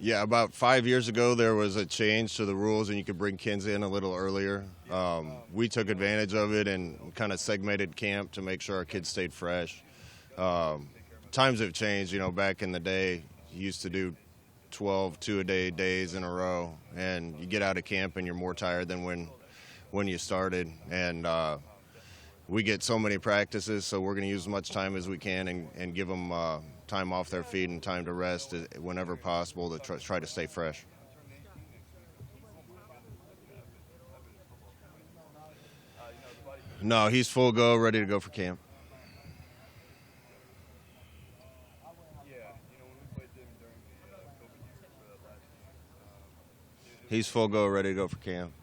Yeah, about 5 years ago, there was a change to the rules, and you could bring kids in a little earlier. We took advantage of it and kind of segmented camp to make sure our kids stayed fresh. Times have changed. Back in the day, you used to do 12 two-a-day days in a row, and you get out of camp and you're more tired than when you started. And we get so many practices, so we're going to use as much time as we can and give them time off their feet and time to rest whenever possible to try to stay fresh. No, he's full go, ready to go for camp. He's full go, ready to go for camp.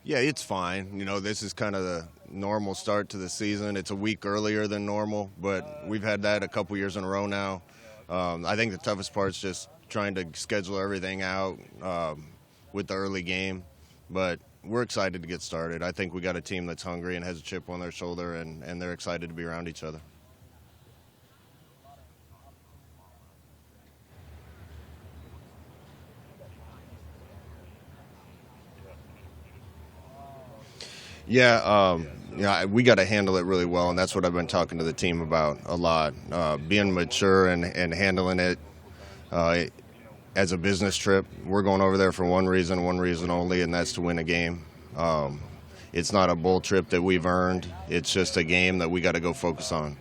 Yeah, it's fine. This is kind of the normal start to the season. It's a week earlier than normal, but we've had that a couple years in a row now. I think the toughest part is just trying to schedule everything out with the early game, but we're excited to get started. I think we got a team that's hungry and has a chip on their shoulder, and they're excited to be around each other. Yeah, we got to handle it really well, and that's what I've been talking to the team about a lot. Being mature and handling it as a business trip. We're going over there for one reason only, and that's to win a game. It's not a bull trip that we've earned. It's just a game that we got to go focus on.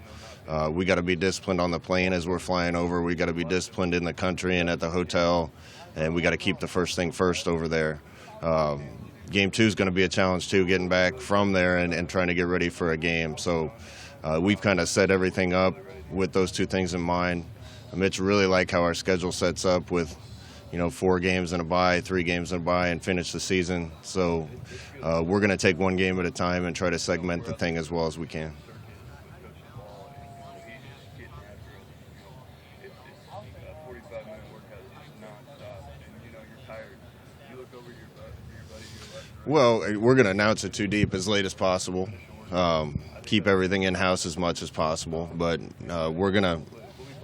We got to be disciplined on the plane as we're flying over. We got to be disciplined in the country and at the hotel, and we got to keep the first thing first over there. Game 2 is going to be a challenge too, getting back from there and trying to get ready for a game. So we've kind of set everything up with those two things in mind. Mitch really like how our schedule sets up with 4 games and a bye, 3 games and a bye, and finish the season. So we're going to take one game at a time and try to segment the thing as well as we can. Well, we're going to announce it 2 deep as late as possible. Keep everything in-house as much as possible. But we're going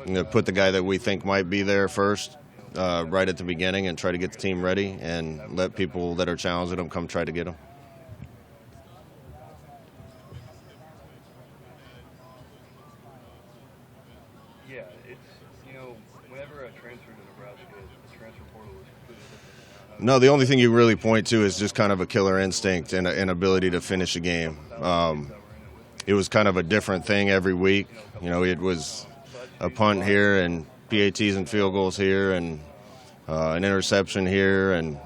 to put the guy that we think might be there first right at the beginning and try to get the team ready and let people that are challenging them come try to get them. Yeah, it's, whenever a transfer to Nebraska, the transfer portal is completely different. No, the only thing you really point to is just kind of a killer instinct and an ability to finish a game. It was kind of a different thing every week. It was a punt here and PATs and field goals here and an interception here and,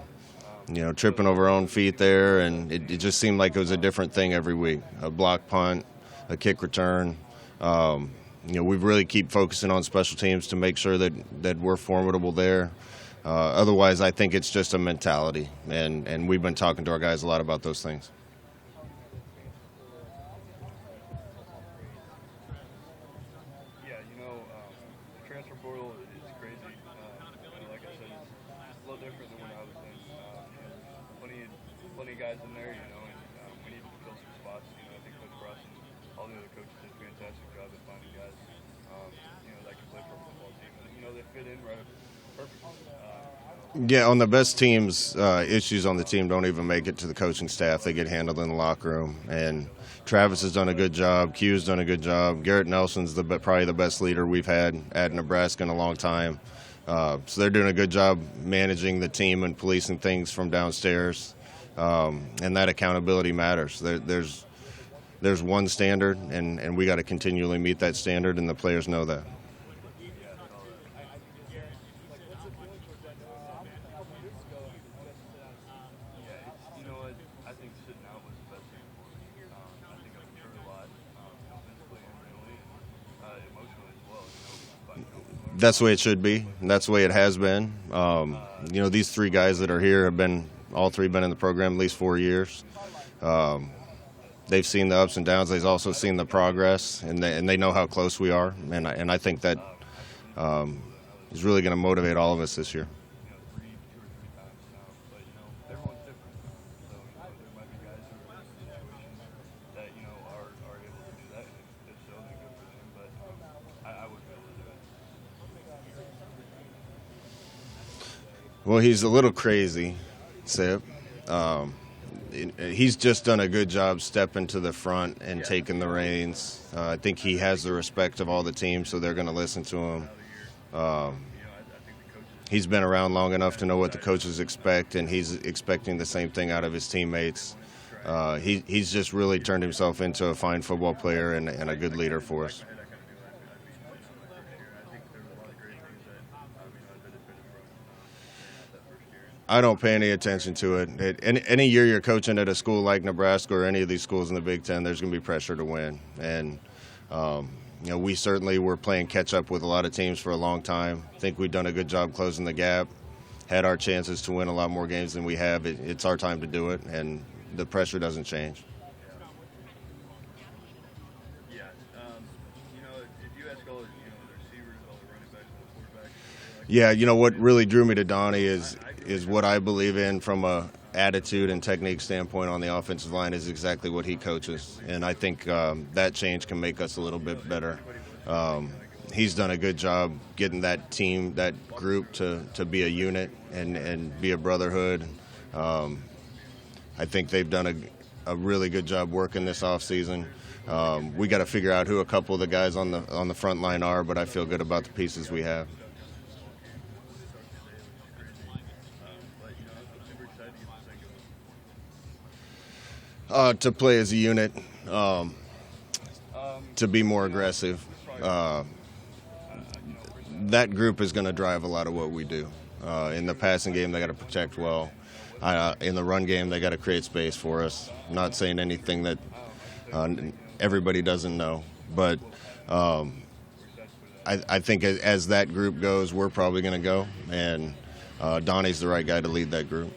tripping over our own feet there. And it just seemed like it was a different thing every week. A block punt, a kick return. We really keep focusing on special teams to make sure that we're formidable there. Otherwise, I think it's just a mentality, and we've been talking to our guys a lot about those things. Yeah, the transfer portal is crazy. Like I said, it's a little different than when I was in. Plenty of guys in there, and we need to fill some spots. I think Coach Russ and all the other coaches did a fantastic job at finding guys, that can play for a football team. And, they fit in right perfectly. Yeah, on the best teams, issues on the team don't even make it to the coaching staff. They get handled in the locker room. And Travis has done a good job. Q's done a good job. Garrett Nelson's probably the best leader we've had at Nebraska in a long time. So they're doing a good job managing the team and policing things from downstairs. And that accountability matters. There's one standard, and we got to continually meet that standard, and the players know that. I think sitting out was the best thing for me. I think I've matured a lot, physically and mentally, and emotionally as well. That's the way it should be, and that's the way it has been. These 3 guys that are here have all 3 been in the program at least 4 years. They've seen the ups and downs. They've also seen the progress, and they know how close we are. And I think that is really going to motivate all of us this year. Well, he's a little crazy, Sip. He's just done a good job stepping to the front and taking the reins. I think he has the respect of all the teams, so they're going to listen to him. He's been around long enough to know what the coaches expect, and he's expecting the same thing out of his teammates. He's just really turned himself into a fine football player and a good leader for us. I don't pay any attention to it. Any year you're coaching at a school like Nebraska or any of these schools in the Big Ten, there's going to be pressure to win. And, we certainly were playing catch-up with a lot of teams for a long time. I think we've done a good job closing the gap, had our chances to win a lot more games than we have. It's our time to do it, and the pressure doesn't change. Yeah, if you ask all the receivers, all the running backs, all the quarterbacks. Yeah, what really drew me to Donnie is what I believe in from a attitude and technique standpoint on the offensive line is exactly what he coaches, and I think that change can make us a little bit better. He's done a good job getting that team, that group to be a unit and be a brotherhood. I think they've done a really good job working this offseason. We got to figure out who a couple of the guys on the front line are, but I feel good about the pieces we have. To play as a unit, to be more aggressive. That group is going to drive a lot of what we do. In the passing game, they got to protect well. In the run game, they got to create space for us. I'm not saying anything that everybody doesn't know, but I think as that group goes, we're probably going to go, and Donnie's the right guy to lead that group.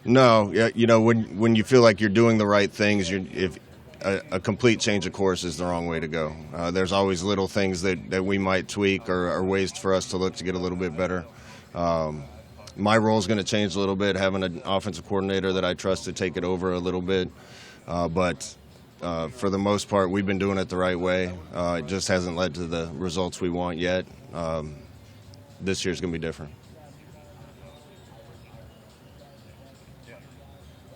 No, when you feel like you're doing the right things, if a complete change of course is the wrong way to go. There's always little things that we might tweak or ways for us to look to get a little bit better. My role is going to change a little bit, having an offensive coordinator that I trust to take it over a little bit. But for the most part, we've been doing it the right way. It just hasn't led to the results we want yet. This year's going to be different.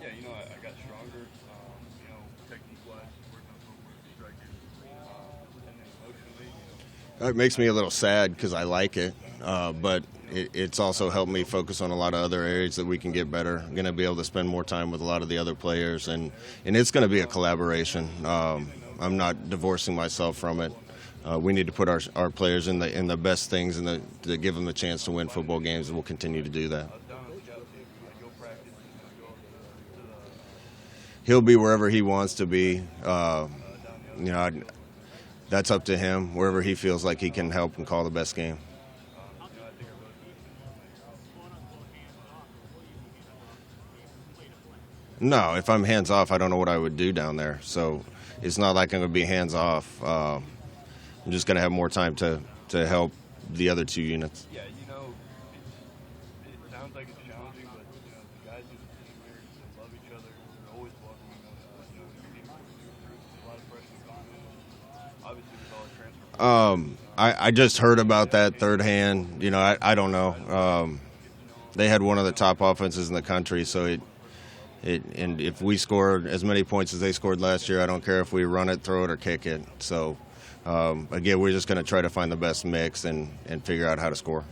I got stronger, technique-wise, working on footwork, striking, and then emotionally, It makes me a little sad because I like it, but it's also helped me focus on a lot of other areas that we can get better. I'm going to be able to spend more time with a lot of the other players, and it's going to be a collaboration. I'm not divorcing myself from it. We need to put our players in the best things and to give them the chance to win football games, and we'll continue to do that. He'll be wherever he wants to be. That's up to him. Wherever he feels like he can help and call the best game. No, if I'm hands off, I don't know what I would do down there. So it's not like I'm going to be hands off. I'm just going to have more time to help the other two units. Yeah, it sounds like it's challenging, but the guys in the team here, they love each other. They're always welcoming us. A lot of freshmen coming in. Obviously, with all the transfer. I just heard about that third hand. I don't know. They had one of the top offenses in the country, so and if we scored as many points as they scored last year, I don't care if we run it, throw it, or kick it. So, again, we're just going to try to find the best mix and figure out how to score.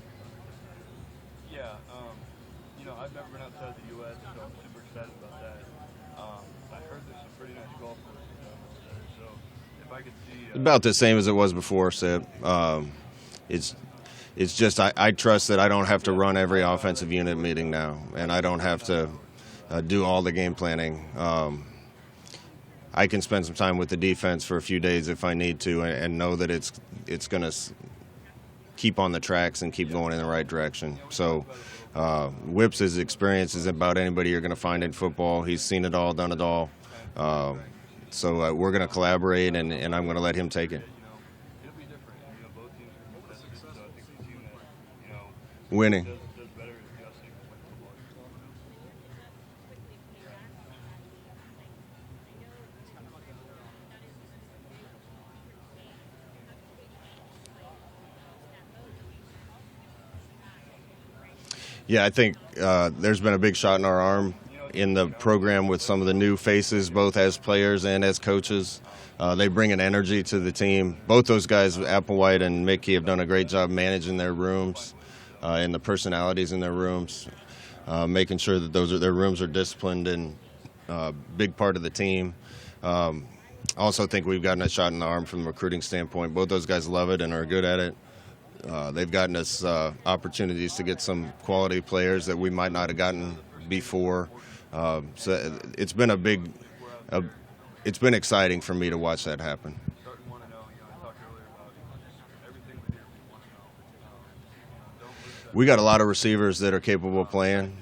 Yeah, I've never been outside the U.S., so I'm super excited about that. I heard there's some pretty nice golf courses down there, so if I could see... About the same as it was before, Sip. It's just I trust that I don't have to run every offensive unit meeting now, and I don't have to do all the game planning. I can spend some time with the defense for a few days if I need to, and know that it's going to keep on the tracks and keep going in the right direction. So Whips' experience is about anybody you're going to find in football. He's seen it all, done it all. So we're going to collaborate, and I'm going to let him take it. It'll be different. Both teams are competitive, so I think the team that, winning. does better is adjusting to win football. Yeah, I think there's been a big shot in our arm in the program with some of the new faces, both as players and as coaches. They bring an energy to the team. Both those guys, Applewhite and Mickey, have done a great job managing their rooms and the personalities in their rooms, making sure that their rooms are disciplined and big part of the team. I also think we've gotten a shot in the arm from a recruiting standpoint. Both those guys love it and are good at it. They've gotten us opportunities to get some quality players that we might not have gotten before. So it's been it's been exciting for me to watch that happen. We got a lot of receivers that are capable of playing.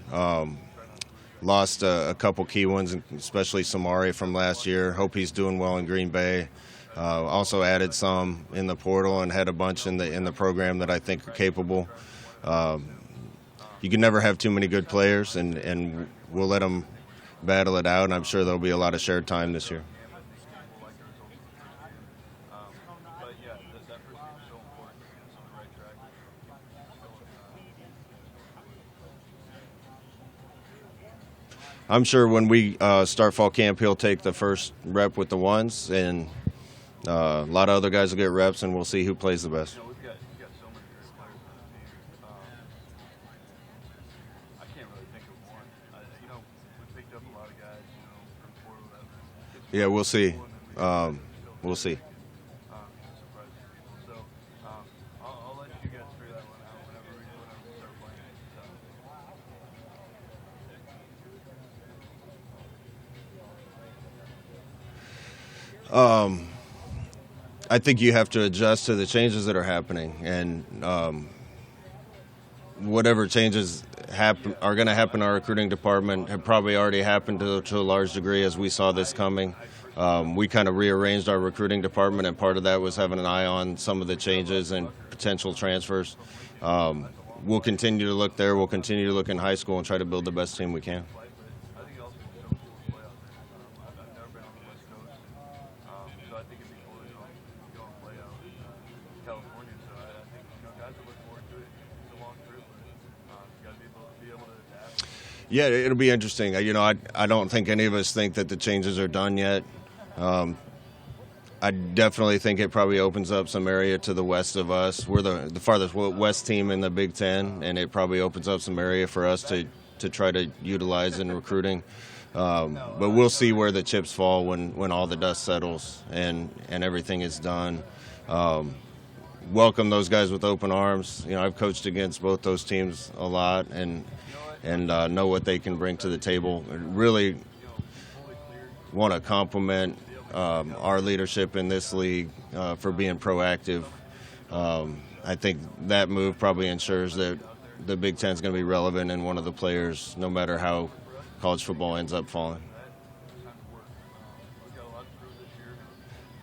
Lost a couple key ones, especially Samari from last year. Hope he's doing well in Green Bay. Also added some in the portal and had a bunch in the program that I think are capable. You can never have too many good players, and we'll let them battle it out. And I'm sure there'll be a lot of shared time this year. I'm sure when we start fall camp, he'll take the first rep with the ones, and a lot of other guys will get reps, and we'll see who plays the best. We've got so many great players on the team. I can't really think of one. We picked up a lot of guys, from Portland. Yeah, we'll see. We'll see. So I'll let you guys figure that one out whenever we start playing. I think you have to adjust to the changes that are happening, and whatever changes are going to happen in our recruiting department have probably already happened to a large degree as we saw this coming. We kind of rearranged our recruiting department, and part of that was having an eye on some of the changes and potential transfers. We'll continue to look there. We'll continue to look in high school and try to build the best team we can. Yeah, it'll be interesting. I don't think any of us think that the changes are done yet. I definitely think it probably opens up some area to the west of us. We're the farthest west team in the Big Ten, and it probably opens up some area for us to try to utilize in recruiting. But we'll see where the chips fall when all the dust settles and everything is done. Welcome those guys with open arms. I've coached against both those teams a lot, and know what they can bring to the table. Really want to compliment our leadership in this league for being proactive. I think that move probably ensures that the Big Ten is going to be relevant in one of the players, no matter how college football ends up falling.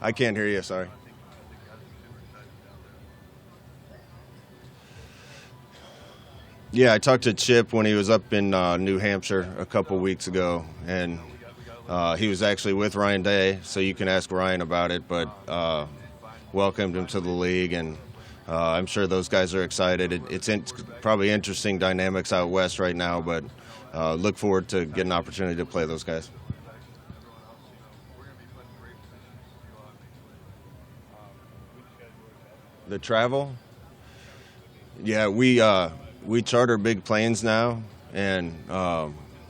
I can't hear you, sorry. Yeah, I talked to Chip when he was up in New Hampshire a couple weeks ago, and he was actually with Ryan Day, so you can ask Ryan about it, but welcomed him to the league, and I'm sure those guys are excited. It's probably interesting dynamics out west right now, but look forward to getting an opportunity to play those guys. The travel? Yeah, we charter big planes now, and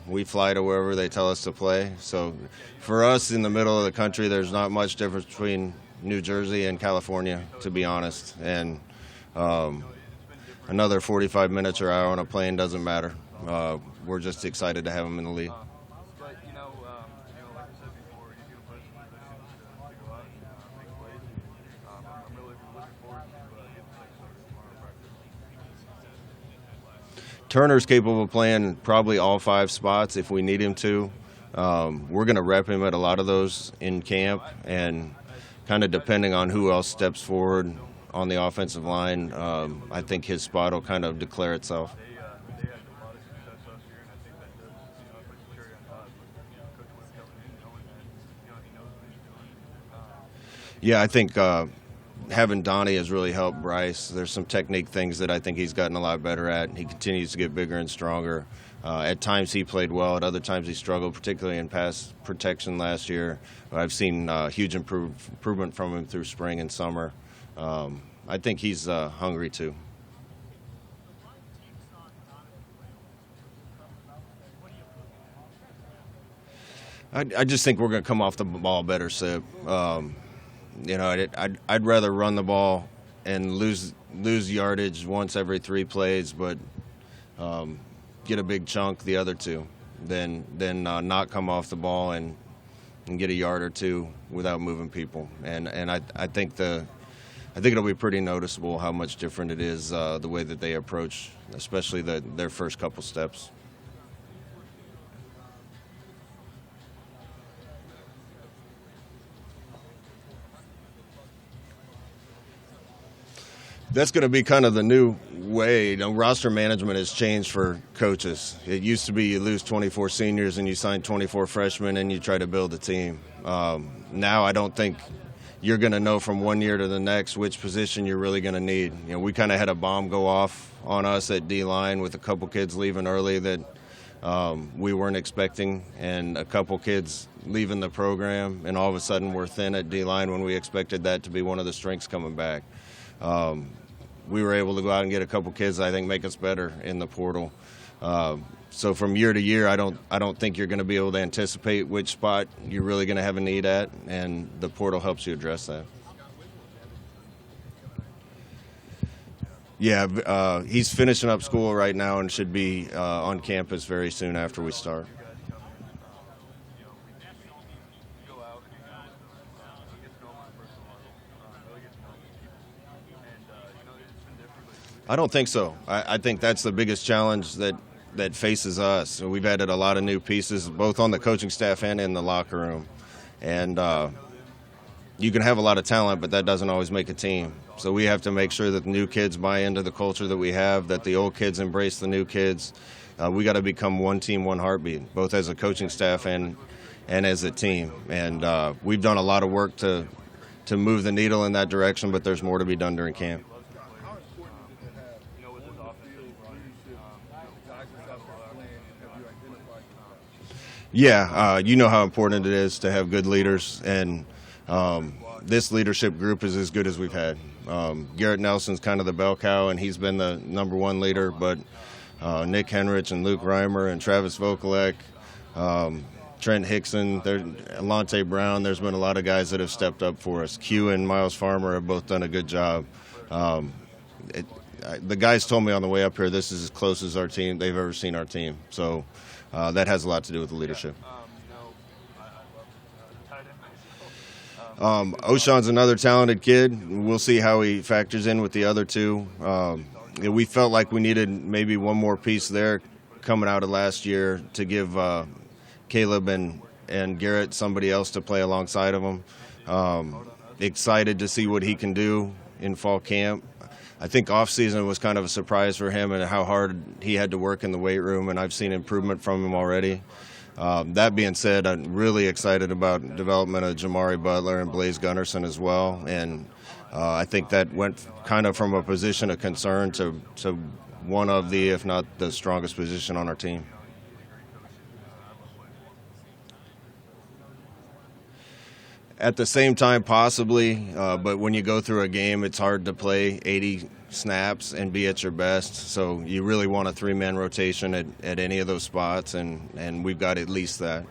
we fly to wherever they tell us to play. So for us in the middle of the country, there's not much difference between New Jersey and California, to be honest. And another 45 minutes or hour on a plane doesn't matter. We're just excited to have them in the league. But like I said before, you can put in positions to go out and make plays. I'm really looking forward to getting things started tomorrow practice. Turner's capable of playing probably all 5 spots if we need him to. We're going to rep him at a lot of those in camp, and kind of depending on who else steps forward on the offensive line, I think his spot will kind of declare itself. They had a lot of success last year, and I think that does put the cherry on top. Coach Wynn coming in, knowing that he knows what he's doing. Yeah, I think having Donnie has really helped Bryce. There's some technique things that I think he's gotten a lot better at. He continues to get bigger and stronger. At times he played well. At other times he struggled, particularly in pass protection last year. I've seen huge improvement from him through spring and summer. I think he's hungry too. I just think we're going to come off the ball better, Sip. I'd rather run the ball and lose yardage once every 3 plays, but get a big chunk the other 2 than not come off the ball and get a yard or 2 without moving people. And I think it'll be pretty noticeable how much different it is the way that they approach, especially their first couple steps. That's going to be kind of the new way. Roster management has changed for coaches. It used to be you lose 24 seniors and you sign 24 freshmen and you try to build a team. Now I don't think you're going to know from one year to the next which position you're really going to need. We kind of had a bomb go off on us at D-line with a couple kids leaving early that we weren't expecting, and a couple kids leaving the program, and all of a sudden we're thin at D-line when we expected that to be one of the strengths coming back. We were able to go out and get a couple kids that I think make us better in the portal. So from year to year, I don't think you're going to be able to anticipate which spot you're really going to have a need at, and the portal helps you address that. Yeah, he's finishing up school right now and should be on campus very soon after we start. I don't think so. I think that's the biggest challenge that faces us. We've added a lot of new pieces, both on the coaching staff and in the locker room. And you can have a lot of talent, but that doesn't always make a team. So we have to make sure that the new kids buy into the culture that we have, that the old kids embrace the new kids. We got to become one team, one heartbeat, both as a coaching staff and as a team. And we've done a lot of work to move the needle in that direction, but there's more to be done during camp. Yeah, you know how important it is to have good leaders, and this leadership group is as good as we've had. Garrett Nelson's kind of the bell cow, and he's been the number one leader, but Nick Henrich and Luke Reimer and Travis Vokalek, Trent Hickson, Alante Brown, there's been a lot of guys that have stepped up for us. Q and Miles Farmer have both done a good job. The guys told me on the way up here, this is as close as our team they've ever seen our team. So that has a lot to do with the leadership. O'Shawn's another talented kid. We'll see how he factors in with the other 2. We felt like we needed maybe one more piece there coming out of last year to give Caleb and Garrett somebody else to play alongside of him. Excited to see what he can do in fall camp. I think off-season was kind of a surprise for him and how hard he had to work in the weight room, and I've seen improvement from him already. That being said, I'm really excited about development of Jamari Butler and Blaze Gunnarsson as well, and I think that went kind of from a position of concern to one of the, if not the strongest position on our team. At the same time, possibly, but when you go through a game, it's hard to play 80 snaps and be at your best. So you really want a 3-man rotation at any of those spots, and we've got at least that.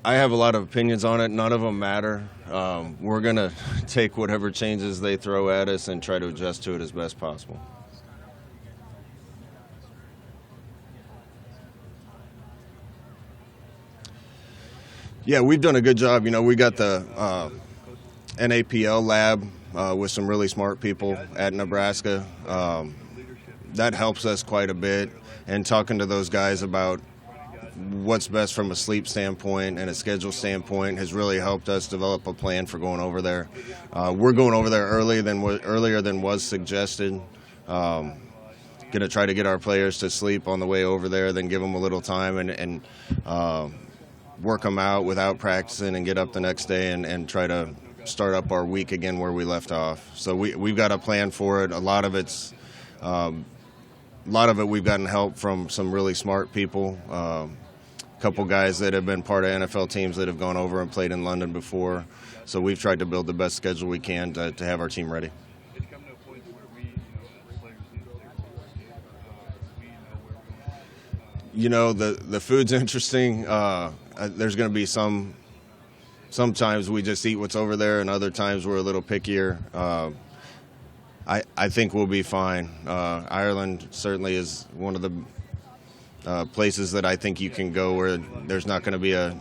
I have a lot of opinions on it. None of them matter. We're going to take whatever changes they throw at us and try to adjust to it as best possible. Yeah, we've done a good job. We got the NAPL lab with some really smart people at Nebraska. That helps us quite a bit. And talking to those guys about what's best from a sleep standpoint and a schedule standpoint has really helped us develop a plan for going over there. We're going over there earlier than was suggested. going to try to get our players to sleep on the way over there, then give them a little time and work them out without practicing and get up the next day and try to start up our week again where we left off. So we've got a plan for it. A lot of it we've gotten help from some really smart people. A couple guys that have been part of NFL teams that have gone over and played in London before. So we've tried to build the best schedule we can to have our team ready. It's come to a point where we, as players, need to stay focused. We know where we're going. The food's interesting. There's going to be sometimes we just eat what's over there, and other times we're a little pickier. I think we'll be fine. Ireland certainly is one of the places that I think you can go where there's not going to be a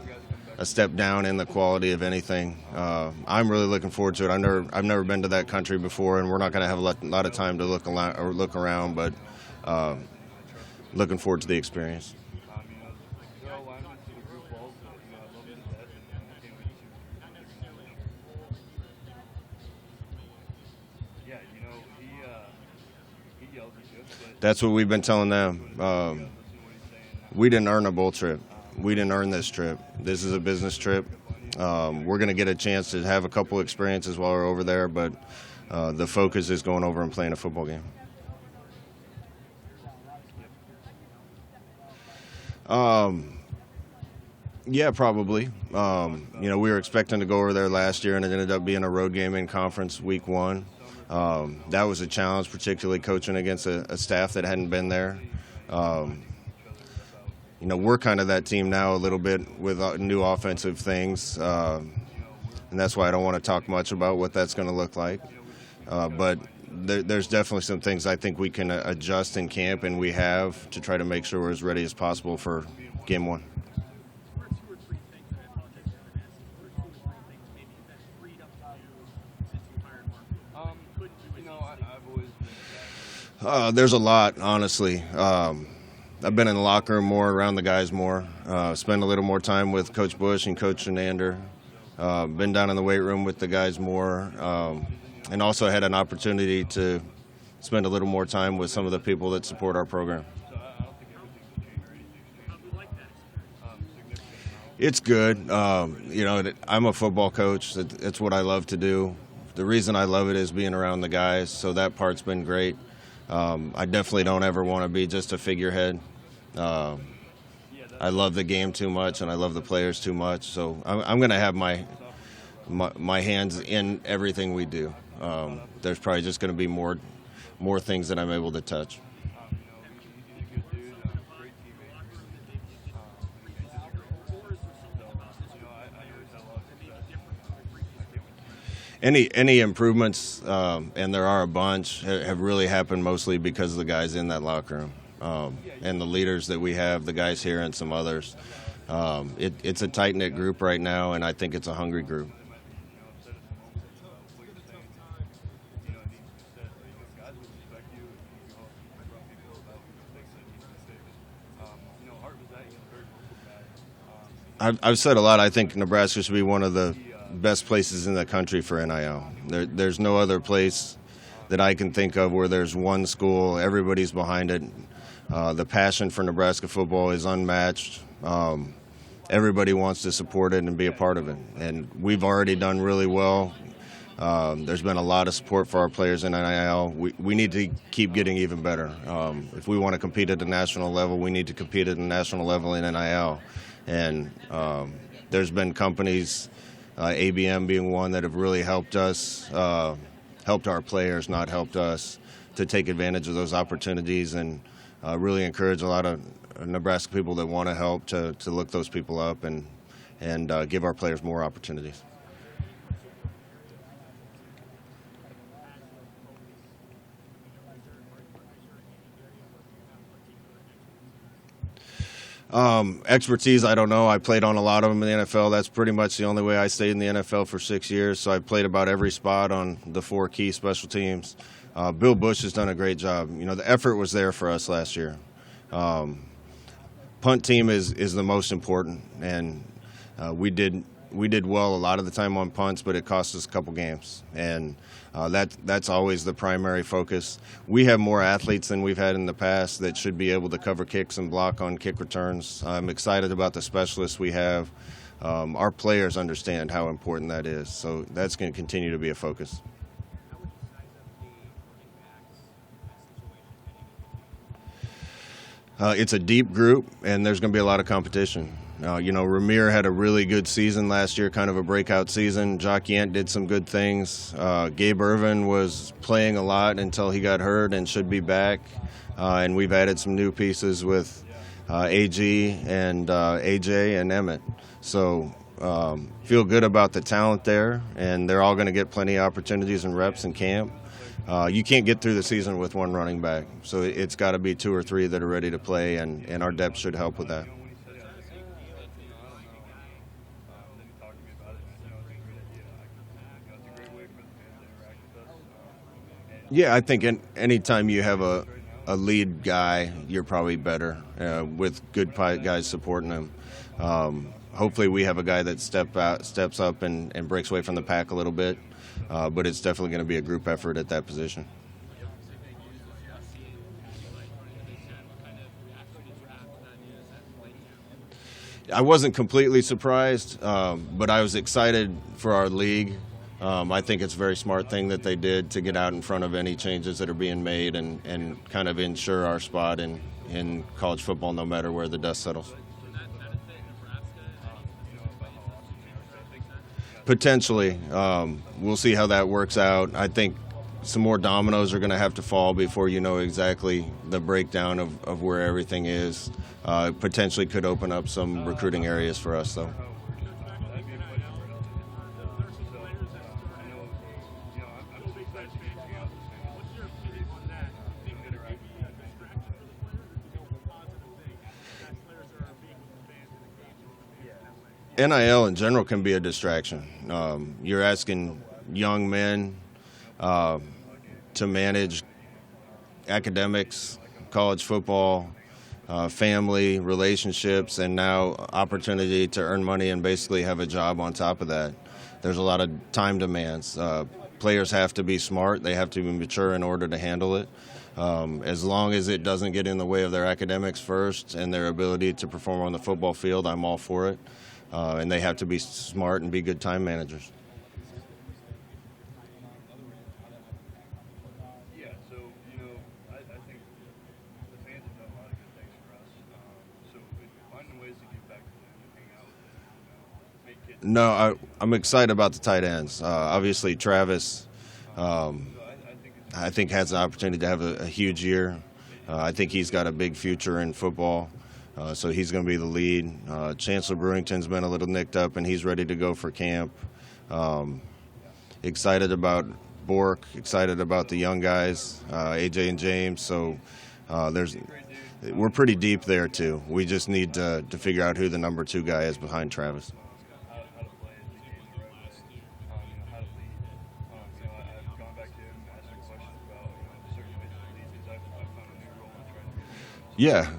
step down in the quality of anything. I'm really looking forward to it. I've never been to that country before, and we're not going to have a lot of time to look around, but looking forward to the experience. There are alignments to the group balls that I love to death, and I can't wait to. Yeah, he yells at you, but That's what we've been telling them. listen to what he's saying. We didn't earn a bowl trip. We didn't earn this trip. This is a business trip. We're going to get a chance to have a couple experiences while we're over there, but the focus is going over and playing a football game. Yeah, probably. We were expecting to go over there last year, and it ended up being a road game in conference week 1. That was a challenge, particularly coaching against a staff that hadn't been there. We're kind of that team now a little bit with new offensive things, and that's why I don't want to talk much about what that's going to look like. But there's definitely some things I think we can adjust in camp, and we have to try to make sure we're as ready as possible for game 1. I've always been There's a lot, honestly. I've been in the locker room more, around the guys more, spend a little more time with Coach Bush and Coach Shenander, been down in the weight room with the guys more, and also had an opportunity to spend a little more time with some of the people that support our program. So I don't think everything's changed or anything's changed. Significant. It's good. I'm a football coach. It's what I love to do. The reason I love it is being around the guys, so that part's been great. I definitely don't ever want to be just a figurehead. I love the game too much, and I love the players too much. So I'm going to have my hands in everything we do. There's probably just going to be more things that I'm able to touch. He's a good dude, great teammate. He's just a great person. So, I always had a lot of success. Any improvements, and there are a bunch, have really happened mostly because of the guys in that locker room and the leaders that we have, the guys here and some others. It's a tight-knit group right now, and I think it's a hungry group. I've said a lot. I think Nebraska should be one of the best places in the country for NIL. There's no other place that I can think of where there's one school, everybody's behind it. The passion for Nebraska football is unmatched. Everybody wants to support it and be a part of it. And we've already done really well. There's been a lot of support for our players in NIL. We need to keep getting even better. If we want to compete at the national level, we need to compete at the national level in NIL. And there's been companies, ABM being one, that have really helped us, helped our players, not helped us, to take advantage of those opportunities, and really encourage a lot of Nebraska people that want to help to look those people up and give our players more opportunities. Expertise, I don't know. I played on a lot of them in the NFL. That's pretty much the only way I stayed in the NFL for 6 years. So I played about every spot on the 4 key special teams. Bill Bush has done a great job. The effort was there for us last year. Punt team is the most important, and we did did well a lot of the time on punts, but it cost us a couple games, and that's always the primary focus. We have more athletes than we've had in the past that should be able to cover kicks and block on kick returns. I'm excited about the specialists we have. Our players understand how important that is, so that's going to continue to be a focus. It's a deep group, and there's going to be a lot of competition. Ramir had a really good season last year, kind of a breakout season. Jock Yant did some good things. Gabe Irvin was playing a lot until he got hurt and should be back. And we've added some new pieces with AG and AJ and Emmett. So feel good about the talent there, and they're all going to get plenty of opportunities and reps in camp. You can't get through the season with one running back, so it's got to be 2 or 3 that are ready to play, and our depth should help with that. Yeah, I think anytime you have a lead guy, you're probably better with good guys supporting him. Hopefully we have a guy that steps up and breaks away from the pack a little bit, but it's definitely going to be a group effort at that position. I wasn't completely surprised, but I was excited for our league. I think it's a very smart thing that they did to get out in front of any changes that are being made and kind of ensure our spot in college football no matter where the dust settles. Potentially. We'll see how that works out. I think some more dominoes are going to have to fall before you know exactly the breakdown of where everything is. Potentially could open up some recruiting areas for us, though. NIL in general can be a distraction. You're asking young men to manage academics, college football, family, relationships, and now opportunity to earn money and basically have a job on top of that. There's a lot of time demands. Players have to be smart. They have to be mature in order to handle it. As long as it doesn't get in the way of their academics first and their ability to perform on the football field, I'm all for it. And they have to be smart and be good time managers. Yeah, so, I think the fans have done a lot of good things for us. So finding ways to get back to them and hang out with them, make kids. No, I'm excited about the tight ends. Obviously, Travis, I think has the opportunity to have a huge year. I think he's got a big future in football. So he's going to be the lead. Chancellor Brewington's been a little nicked up, and he's ready to go for camp. Excited about Bork, excited about the young guys, AJ and James. So we're pretty deep there, too. We just need to figure out who the number 2 guy is behind Travis. Yeah.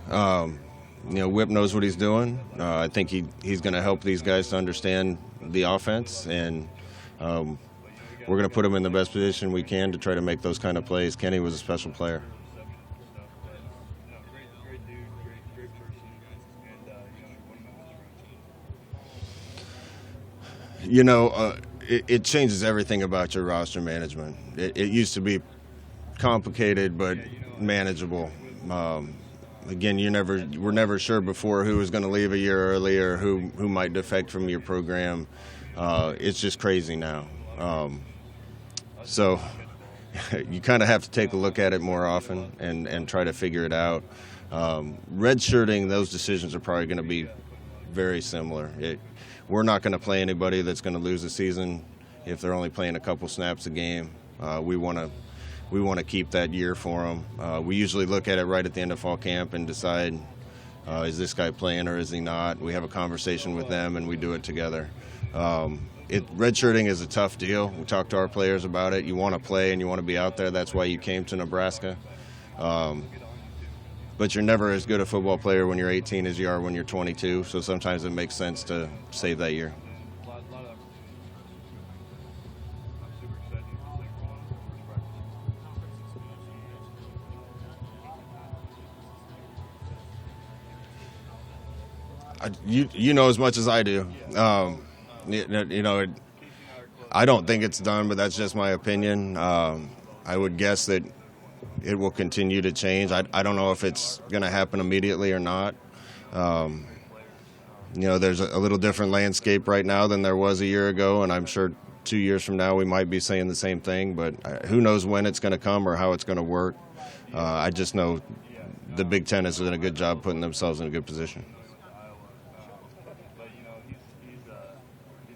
Whip knows what he's doing. I think he's going to help these guys to understand the offense, and we're going to put him in the best position we can to try to make those kind of plays. Kenny was a special player. Great dude, great person, and one of my best friends. It changes everything about your roster management. It used to be complicated but manageable. Again, we're never sure before who was going to leave a year early or who might defect from your program. It's just crazy now. So you kind of have to take a look at it more often and try to figure it out. Redshirting, those decisions are probably going to be very similar. We're not going to play anybody that's going to lose the season if they're only playing a couple snaps a game. We want to keep that year for them. We usually look at it right at the end of fall camp and decide, is this guy playing or is he not? We have a conversation with them and we do it together. Redshirting is a tough deal. We talk to our players about it. You want to play and you want to be out there. That's why you came to Nebraska. But you're never as good a football player when you're 18 as you are when you're 22. So sometimes it makes sense to save that year. A lot of You know as much as I do. You know, I don't think it's done, but that's just my opinion. I would guess that it will continue to change. I don't know if it's going to happen immediately or not. You know, there's a little different landscape right now than there was a year ago, and I'm sure 2 years from now we might be saying the same thing, but who knows when it's going to come or how it's going to work. I just know the Big Ten is doing a good job putting themselves in a good position. But you know, he's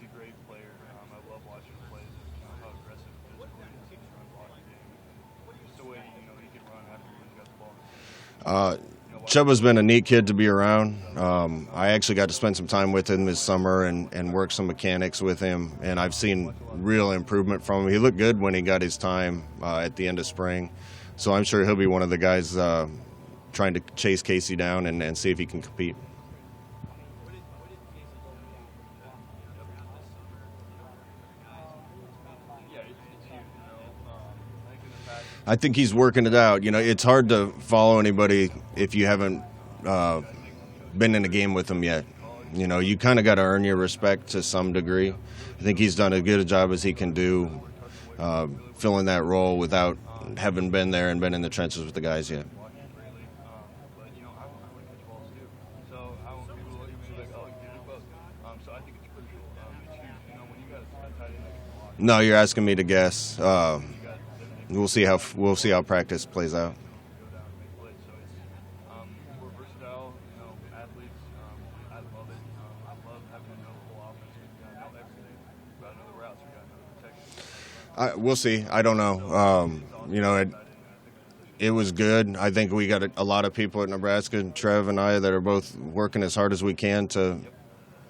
a great player. I love watching him play. You know how aggressive physically he is. He runs blocking game. Just the way he can run after he's got the ball. Chuba's been a neat kid to be around. I actually got to spend some time with him this summer and work some mechanics with him, and I've seen real improvement from him. He looked good when he got his time at the end of spring, so I'm sure he'll be one of the guys trying to chase Casey down and see if he can compete. I think he's working it out. You know, it's hard to follow anybody if you haven't been in a game with them yet. You know, you kind of got to earn your respect to some degree. I think he's done as good a job as he can do filling that role without having been there and been in the trenches with the guys yet. No, you're asking me to guess. We'll see how practice plays out. We're versatile, athletes. I love it. I love having to know the whole offense. We got to know everything. We got to know the routes. We got to know the protection. We'll see. I don't know. It was good. I think we got a lot of people at Nebraska, Trev and I, that are both working as hard as we can to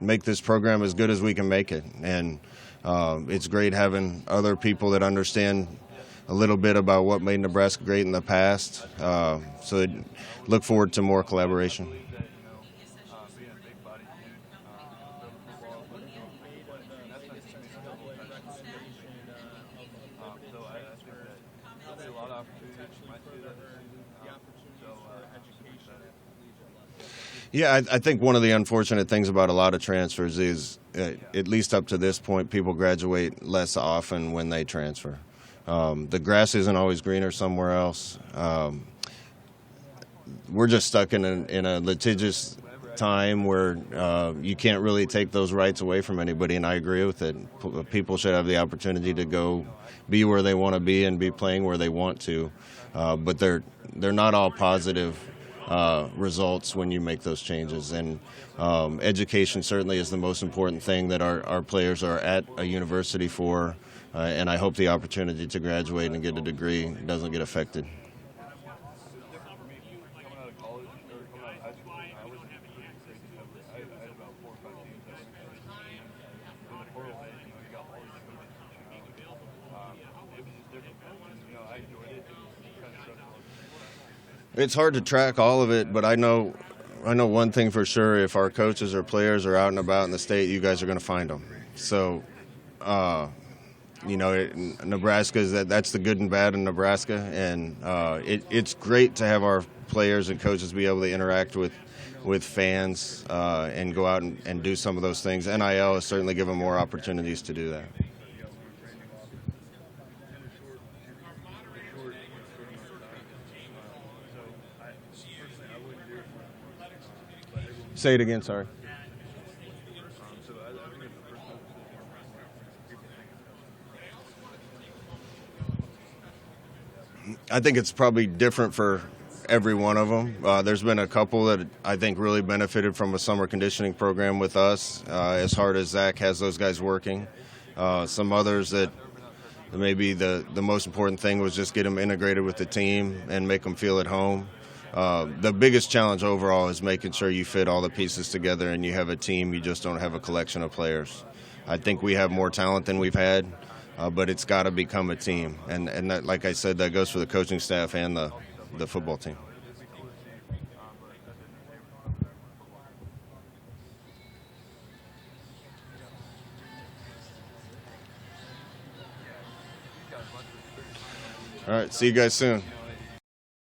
make this program as good as we can make it. And it's great having other people that understand a little bit about what made Nebraska great in the past. So look forward to more collaboration. Yeah, I think one of the unfortunate things about a lot of transfers is, at least up to this point, people graduate less often when they transfer. The grass isn't always greener somewhere else. We're just stuck in a litigious time where you can't really take those rights away from anybody, and I agree with it. People should have the opportunity to go be where they want to be and be playing where they want to, but they're not all positive results when you make those changes. And education certainly is the most important thing that our players are at a university for. And I hope the opportunity to graduate and get a degree doesn't get affected. It's hard to track all of it, but I know one thing for sure: if our coaches or players are out and about in the state, you guys are going to find them. So. Nebraska that's the good and bad in Nebraska, and it's great to have our players and coaches be able to interact with fans and go out and do some of those things. NIL has certainly given more opportunities to do that. Say it again, sorry. I think it's probably different for every one of them. There's been a couple that I think really benefited from a summer conditioning program with us, as hard as Zach has those guys working. Some others that maybe the most important thing was just get them integrated with the team and make them feel at home. The biggest challenge overall is making sure you fit all the pieces together and you have a team. You just don't have a collection of players. I think we have more talent than we've had. But it's got to become a team, and that, like I said, that goes for the coaching staff and the football team. All right, see you guys soon.